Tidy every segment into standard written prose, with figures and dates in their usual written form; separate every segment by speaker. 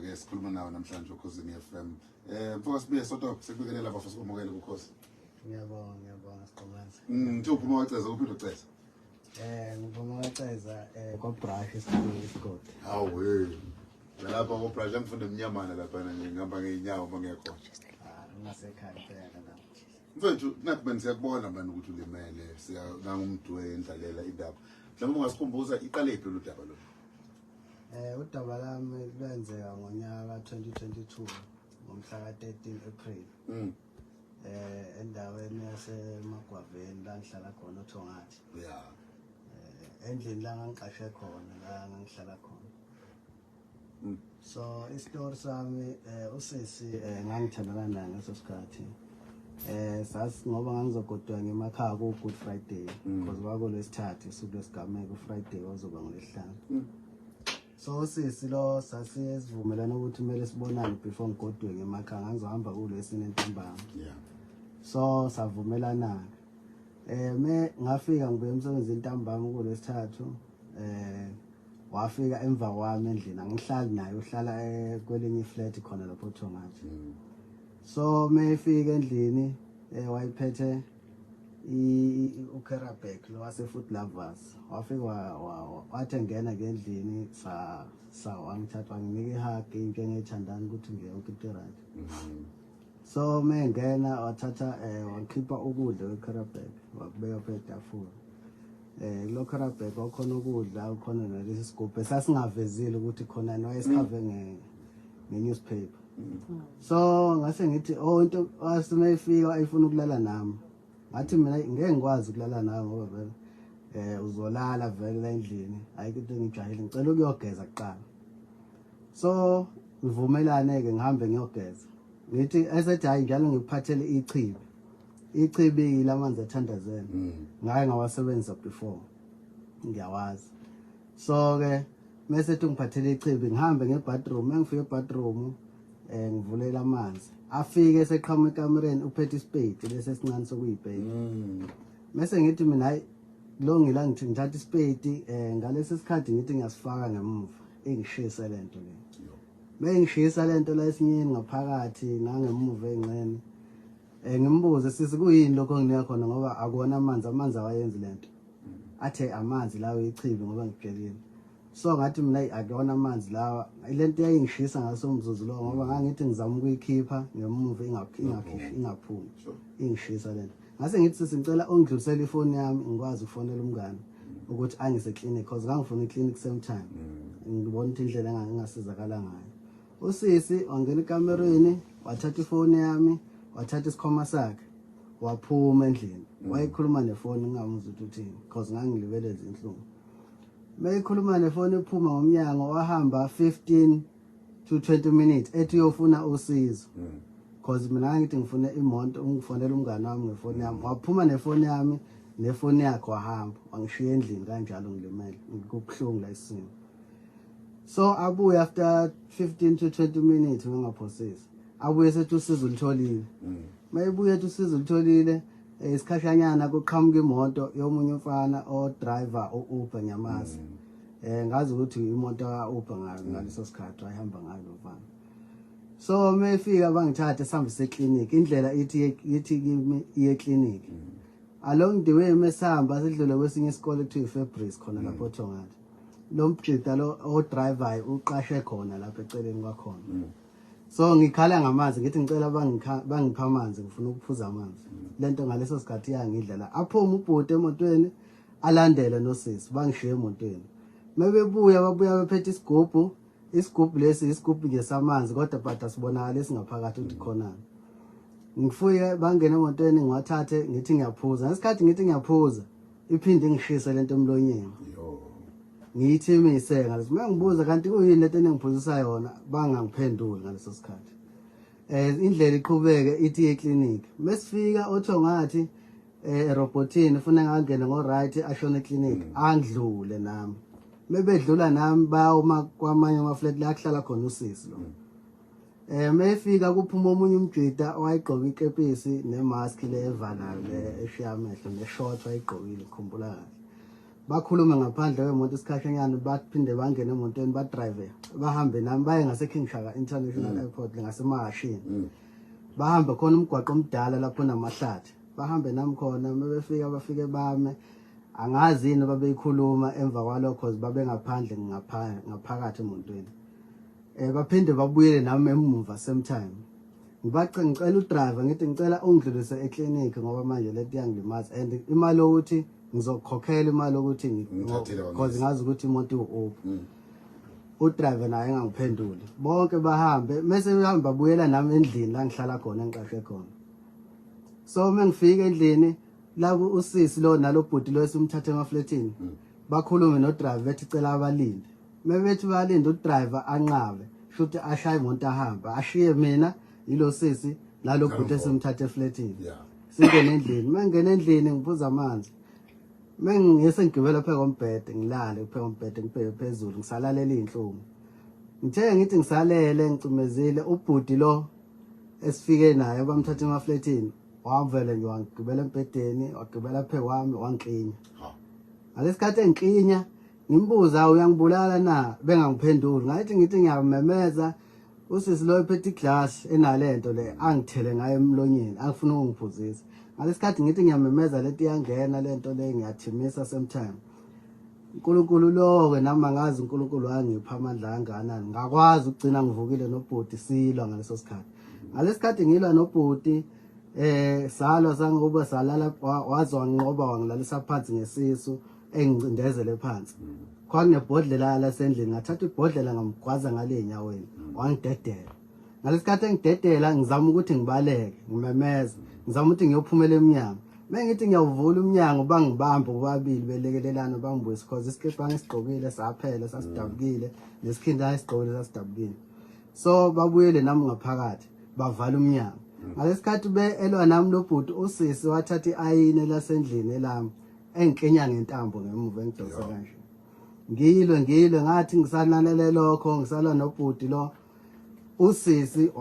Speaker 1: ke sikhuluma nawe namhlanje ukhosini FM. Mfowethu sibuye sodwa sikubekelela bafisa ukumukela ukhosi.
Speaker 2: Ngiyabonga Siqomanzi.
Speaker 1: Ngithi uphuma waceza uphinde uceza.
Speaker 2: Ngiphuma waceza kwa brush isigodi.
Speaker 1: Hawe. Lapha ko brush ngifunde emnyamana lapha ngihamba ngeenyawo mangekhona.
Speaker 2: Ngasekhaya phela la.
Speaker 1: Mfowethu nathi bani siyakubona manje ukuthi ulimele siyangumdwe endlalela indaba. Mhlawumbe ungasikhumbuza iqalephi lo daba lo.
Speaker 2: Udaba lami lwenzeka ngonyaka 2022 ngomhla ka-13 April. Endaweni yaseMagwaveni la ngihlala khona uThongathi.
Speaker 1: Yeah.
Speaker 2: Endlini la ngangiqashe khona la ngihlala khona. So isitori sami usisi ngangithandana naye ngaso sikhathi. Sasi ngoba ngangizogodwa ngemakhaya ku Good Friday because kwakulesithathu usuku lesigameko Friday wazoba ngolesihlanu. So sisi lo sasivumelana ukuthi kumele sibonane before ngigodwe ngemakhaya ngizohamba kulesine entambama.
Speaker 1: Yeah.
Speaker 2: So savumelana. Me ngafika ngibuye emsebenzini entambama kulesithathu. Wafika emva kwami endlini angihlali naye uhlala kwelinye iflat khona lapho Thongathi. So mefika endlini wayiphethe uKerabek lo wase Food Lovers wafika wathi ngena ngendlini wangithatha wanginika ihug into engiyithandana ukuthi ngiyonke into right. So mengena wathatha wakhipha ukudla kweKerabek wakubeka phezu kwetafula. Lo Kerabek wakhona ukudla ukhona nalesi sigubhu sasingavezile ukuthi khona wayesikhave nge-newspaper. So ngase ngithi into wasemefika ayifuna ukulala nami. Ngathi mina ngeke ngikwazi ukulala nawe ngoba vele uzolala vele la endlini ayikho into engijahile ngicela ukuyogeza kuqala. So ngivumelane ke ngihambe ngiyogeza. Ngithi esethi hayi njalo ngikuphathele ichibi. Ichibi lamanzi athandazela. Ngaye ngawasebenzisa before. Ngiyawazi. So ke mase ngiphathele ichibi ngihambe ngebathroom engifike ebathroom ngivulela amanzi. Afike eseqhamuka ekamereni uphethe ispade lesi esincane sokuyibheka. Mase ngithi mina hayi lo ngila ngithi ngithatha ispade ngalesi sikhathi ngithi ngiyasifaka ngemuva engishisa lento le. Bengishisa lento la esinyeni ngaphakathi nangemuva engcene. Ngimbuze sisi kuyini lokho nginika khona ngoba akona amanzi awayenzi lento. Athe amanzi lawo ichibi ngoba ngiphelile. So ngathi mina akona amanzi lawa lento yayingishisa ngaso umzuzu lo ngoba ngangithi ngizama ukuyikhipha ngemuva ingaphumi. Ingishisa lento. Ngase ngithi sisi ngicela ungidlulisele ifoni yami ngikwazi ukufonela umngane ukuthi angise clinic because ngangifuna iclinic same time. Ngibona ukuthi indlela engasizakala ngayo. Usisi wangena ekamereni wathatha ifoni yami wathatha isikhwama sakhe waphuma endlini. Wayikhuluma nefoni ngingamuzwa ukuthi uthini because ngangilibeleza inhlungu. Mayikhuluma nefoni ephuma ngomnyango wahamba 15 to 20 minutes ethi uyofuna usizo. Because mina ngithi ngifuna imoto ungifonela umngane wami ngefoni yami. Waphuma nefoni yami nefoni yakhe wahamba wangishiya endlini kanjalo ngilimele ngikubuhlungu la isimo. So abuye after 15 to 20 minutes ngingaphosisi. Abuye sethi usizo ulitholile. Mayibuye ethi usizo ulitholile isikhashanyana kuqhamuka imoto yomunye umfana driver Uber nyamazi. Ngazi ukuthi imoto ka-Uber ngaleso sikhathi ayihamba ngayo lo mfana. So mefika bangithatha esihambise eclinic indlela ithi kimi iye clinic. Along the way mesihamba sidlule kwesinye isikole ekuthiwa iFabrice khona lapho Thongathi. Lo mbhida lo driver uqashe khona lapha eceleni kwakhona. So ngikhala ngamanzi ngithi ngicela bangipha amanzi ngifuna ukuphuza amanzi. Lento ngaleso sikhathi yangidlela aphuma ubhuti emotweni alandele nosisi bangishiye emotweni. Mebebuya babuya bephethe isigubhu lesi isigubhu nje samanzi kodwa but asibonakala esingaphakathi ukuthi khona. Ngifike bangena emotweni ngiwathathe ngithi ngiyaphuza. Ngesikhathi ngithi ngiyaphuza iphinde ngishise lento emlonyeni. Ngithi isenga lesi mangibuza kanti kuyini lento engiphuzisa yona bangangiphenduli ngaleso sikhathi. Indlela iqhubeke ithi eclinic. Mesifika oThongathi robotini ufuna ngangena ngo right ashone eclinic angidlule nami. Mebedlula nami bayoma kwamanye ama flat la kuhlala khona usisi lo. Mefika kuphuma omunye umjida owayigqoka ikepisi nemask le evalayo le eshiya amehlo neshort wayigqokile ukukhumbula kahle. bakhulume ngaphandle kwemoto isikhashanyana baphinde bangene emotweni badrive bahambe nami baye ngase-King Shaka International Airport ngasemahashini bahambe khona umgwaqo omdala lapho namahlathi bahambe nami khona mebefika bafike bame angazi yini babeyikhuluma emva kwalokho cause babe ngaphandle ngaphakathi emotweni baphinde babuyele nami emuva same time ngicela udriver ngithi ngicela ungidlulise eclinic ngoba manje leti yangilimaza and imali ukuthi ngizokhokhela imali ukuthi cause ngazi ukuthi imoto iwuphi udriver naye engangiphenduli bonke bahambe mase behamba babuyela nami endlini la ngihlala khona engiqashe khona so mengifika endlini la usisi lo nalobhuti lo esimthathe emafletini bakhulume no driver bethi cela abalinde mebethi balinde udriver anqabe futhi ashaye imoto ahamba ashiye mina yilo sisi nalobhuti esimthathe efletini singene endlini mengene endlini ngiphuza amanzi mengiyese ngigibela phe kombhede ngilale phe kombhede ngibheke phezulu ngisalalela inhlungu ngithe ngithi ngisalele ngicumezile ubhuti lo esifike naye bamthatha emafletini wavele nje wangigibela empedeni wagibela phe kwami wangiklinya ngalesikhathi engiklinya ngimbuza uyangibulala na bengangiphenduli ngathi ngithi ngiyamemeza usisi lo ephethe iglass enalento le angithele ngayo emlonyeni angifuna ukungiphuzisa ngalesikhathi ngithi ngiyamemeza leti yangena lento le ngiyathimisa sometime uNkulunkulu lo-ke nami angazi uNkulunkulu wangipha amandla kangakanani ngakwazi ukugcina ngivukile nobhuti silwa ngaleso sikhathi ngalesikhathi ngilwa nobhuti salwa sangoba salala waze wanqoba wangilalisa phansi ngesisu engicindezele phansi kwakunebhodlela lasendlini ngathatha ibhodlela ngamgwaza ngale enyaweni wangidedela ngalesikhathi engidedela ngizama ukuthi ngibaleke ngimemeza ngizama ukuthi ngiyophumela eminyango mengithi ngiyawuvula umnyango bangibambe bobabili belekelelana bangibuyisa because isikhepe angisigqokile saphela sasidabukile nesikhinda angisigqokile sasidabukile so babuyele nami ngaphakathi bavala umnyango ngalesikhathi elwa nami lobhuti usisi wathatha iayini lasendlini elami engikenya ngentambo ngemuva engidosa kanje ngilwe ngathi ngisananele lokho ngisalwa nobhuti lo usisi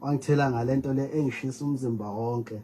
Speaker 2: wangithela ngalento le engishisa umzimba wonke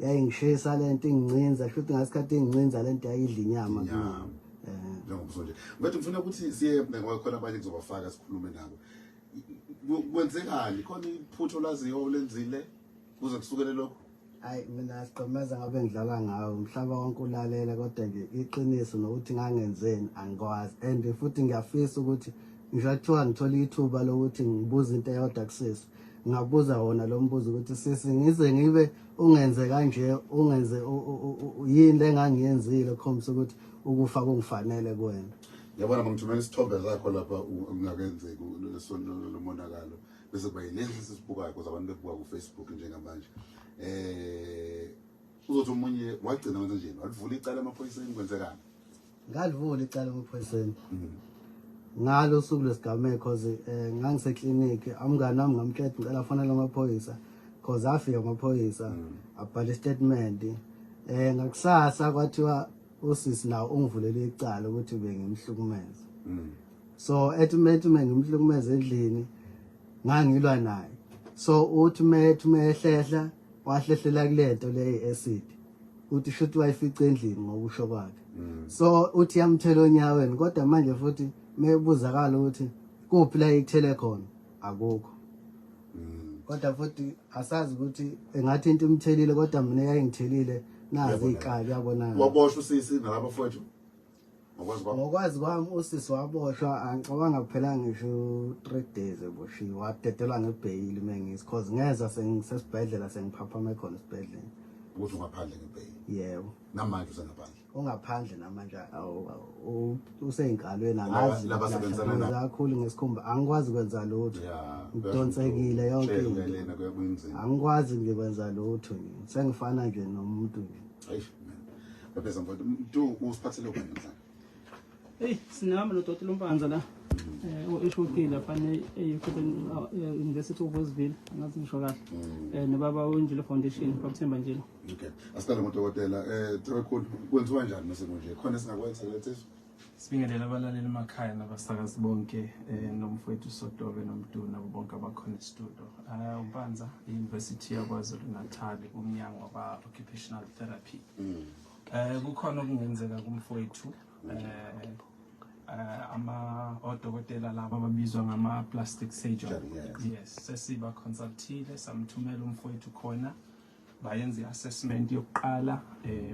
Speaker 2: yayingishisa lento ingcinza futhi ngasikhathi ingcinza lento yayidla inyama
Speaker 1: njengoba nje ngathi ngifuna ukuthi siye ngoba khona abanye ngizobafaka sikhulume nabo kwenzekani khona iphutho laziyo olenzile kuze kusukele lokho
Speaker 2: hayi mina siqhumeza ngabe ngidlala ngawo umhlaba wonke ulalela kodwa nje iqiniso nokuthi ngangenzeni angikwazi and futhi ngiyafisa ukuthi ngishathiwa ngithola ithuba lokuthi ngibuze into eyodwa kusisi ngabuza wona lo mbuzo ukuthi sisi ngize ngibe ungenze kanje ungenze yini lengangiyenzile khombisa ukuthi ukufa kungifanele kuwena
Speaker 1: yabona ngithumela isithombe zakho lapha ungakenzeki lesonto lomonakalo bese kuba yilezi sisibukayo because abantu bebuka ku Facebook njengamanje uzothi umunye wagcina wenza njeni walivula icala emaphoyiseni kwenzekani
Speaker 2: ngalivula icala emaphoyiseni ngalo suku lesigameko because ngangiseklinik amngani nami ngamtshela ngicela fonela amaphoyisa because afika amaphoyisa abhala statement ngakusasa kwathiwa usisi nawo ungivulele icala ukuthi bengimhlukumeza so ethi ngimhlukumeza endlini ngangilwa naye so uthi mehlehla wahlehlela kulento le acid uthi shuthi wayifica endlini ngokusho kwakhe so uthi yamthela onyaweni kodwa manje futhi mebuzakala ukuthi kuphi la ikuthele khona akukho kodwa futhi asazi ukuthi engathi into imthelile kodwa mina yayingithelile nazi iqali yabona
Speaker 1: waboshwa usisi nalabafowethu
Speaker 2: ngokwazi kwami usisi waboshwa angicabanga kuphela ngisho 3 days eboshiwe wadedelwa ngebhayili mengisi cause ngeza sengisesibhedlela sengiphaphame khona esibhedlela
Speaker 1: ukuthi ungaphandle ngebhayili
Speaker 2: yebo
Speaker 1: namanje usengaphandle
Speaker 2: ungaphandle namanje useyinkalweni angazi
Speaker 1: labasebenzana
Speaker 2: kakhulu ngesikhumba angikwazi kwenza lutho ngidonsekile yonke into angikwazi ngikwenza lutho sengifana nje nomuntu nje
Speaker 1: hayish bapeza mfowethu umuntu usiphathele ubani mhlawumbe
Speaker 3: hey sinami noDkt Lompanza la eshokile fane University of Westville ngazi ngisho kahle nobaba uNjilo Foundation bakuthemba njalo
Speaker 1: okay asiqale ngudokotela Thwekhulu kwenziwa kanjani mase nje khona singakwenza lethu
Speaker 4: sibingelela abalaleli emakhaya nabasakazi bonke nomfowethu Sodobe nomduna bonke abakhona estudio uMpanza University yakwaZulu Natal umnyango waba occupational therapy Kukhona okungenzeka kumfowethu odokotela laba ababizwa ngama plastic surgeon. Yes, sesiba consultile samthumela umfowethu khona bayenza i-assessment yokuqala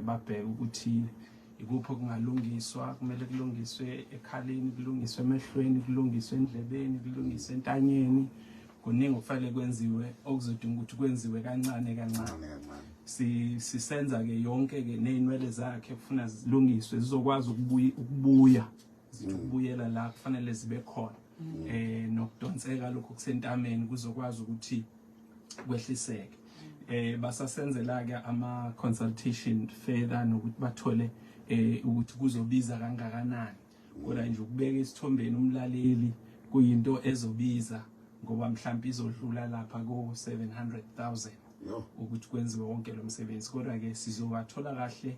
Speaker 4: babheka ukuthi ikuphi okungalungiswa, kumele kulungiswe ekhaleni, kulungiswe emehlweni, kulungiswe endlebeni, kulungiswe entanyeni. Kuningi okufanele kwenziwe okuzodinga ukuthi kwenziwe kancane sisenza ke yonke ke nezinwele zakhe kufuna zilungiswe zizokwazi ukubuyela la kufanele zibe khona nokudonseka lokho kusentameni kuzokwazi ukuthi kwehliseke. Basasenzela ke ama consultation further nokuthi bathole ukuthi kuzobiza kangakanani. Kodwa nje ukubeka isithombeni umlaleli kuyinto ezobiza ngoba mhlawumbe izodlula lapha ko 700,000 ukuthi kwenziwe wonke lo msebenzi. Kodwa ke sizobathola kahle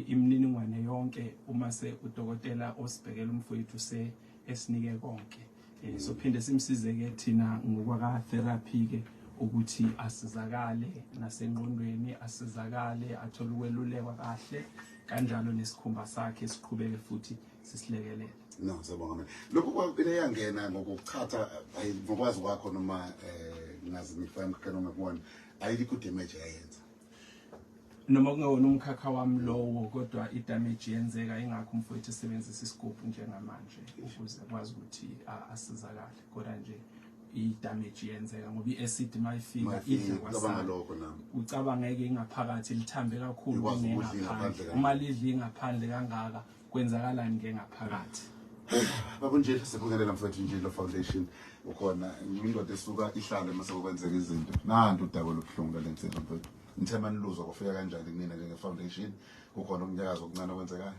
Speaker 4: imininingwane yonke uma se udokotela osibhekela umfowethu esinike konke. So phinde simsize ke thina ngokwaka therapy ke ukuthi asizakale nasengqondweni, asizakale athole ukwelulekwa kahle kanjalo nesikhumba sakhe siqhubeke futhi sisilekelele.
Speaker 1: No, sabonga. Lokho kwabile yangena ngokukhatha ngokwazi kwakho noma ngazi ngifana kana ngakubona ayikho damage yayenza.
Speaker 4: Noma kungawona umkhakha wami lowo kodwa idamage yenzeka ingakho umfowethu esebenzisa isigubhu njengamanje ukuze kwazi ukuthi asizakale. Kodwa nje idamage yenzeka ngoba iacid mayifika idla
Speaker 1: kwasalokho nami
Speaker 4: ucabangeke ingaphakathi lithambe kakhulu ngengaphandle. Uma lidla ingaphandle kangaka kwenzakalani ngengaphakathi?
Speaker 1: Baba nje sibongelela mfowethu Njilo Foundation ukhona indoda esuka ihlale mase kwenzeka izinto nantu udaba lobuhlungu lenselo mfowethu nithema niluzwa kufika kanjani kunina njenge foundation kukhona ukunyakaza okuncane okwenzekayo.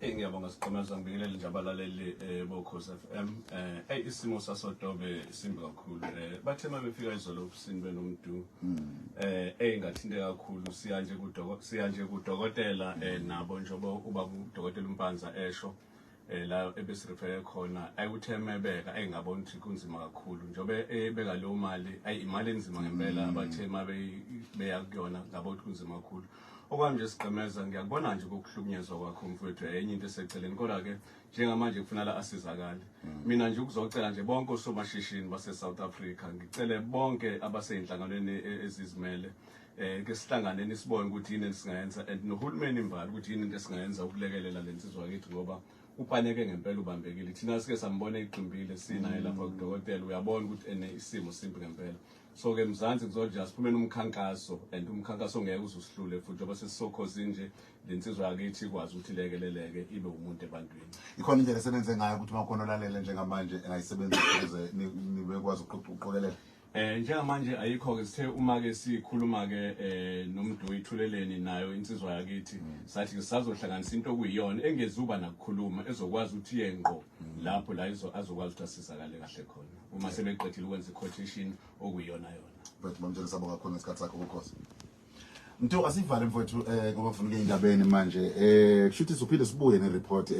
Speaker 5: Ngiyabonga siqhamaza ngibingelela nje abalaleli boKhosi FM. Isimo sasodobe simbi kakhulu. Bathe mabefika izolo obusini benomdu engathinte kakhulu siya nje kudokotela nabo njengoba uba udokotela uMpanza esho la ebesirefere khona ayuthemebeka engabona ukuthi kunzima kakhulu njengoba ebeka leyo mali imali enzima ngempela abathe beya kuyona ngabo ukuthi kunzima kakhulu. Okwanje siqhemeza ngiyakubona nje ukuhlukunyezwa kwakho mfowethu enye into eseceleni kodwa ke njengamanje kufanele asizakale. Mina nje ukuzocela nje bonke osomashishini base South Africa ngicele bonke abaseyinhlanganweni ezizimele ke sihlanganeni sibone ukuthi yini esingayenza and nohulumeni imbali ukuthi yini into esingayenza ukulekelela lensizwa yethu ngoba upaneke ngempela ubambekile. Thina sike sambona eqimbile sinaye lapha kudokotela uyabona ukuthi isimo simbi ngempela. So ke mzansi kuzoja siphumene umkhankaso and umkhankaso ngeke uzosihlule futhi ngoba sesisokhozi nje lensizwa yakithi ikwazi ukuthi lekeleleke ibe umuntu ebantwini.
Speaker 1: Ikhona indlela esebenze ngayo ukuthi makhona olalele njengamanje engayisebenzisa ukuze nibe kwazi ukuqoqelela.
Speaker 5: Njengamanje ayikho ke sithe uma ke sikhuluma ke nomdu ithuleleni nayo insizwa yakithi sathi ke sazohlanganisa into okuyiyona engezuba nakukhuluma ezokwazi ukuthi yenqo lapho la azokwazi ukuthi asizakale kahle khona uma sebeqedile ukwenza quotation okuyiyona yona.
Speaker 1: But manje sabonga khona isikhathi sakho uKhosi. Mntu asivale mfowethu ngoba ufuna ukuyindabeni manje kushuthi siphinde sibuye nereport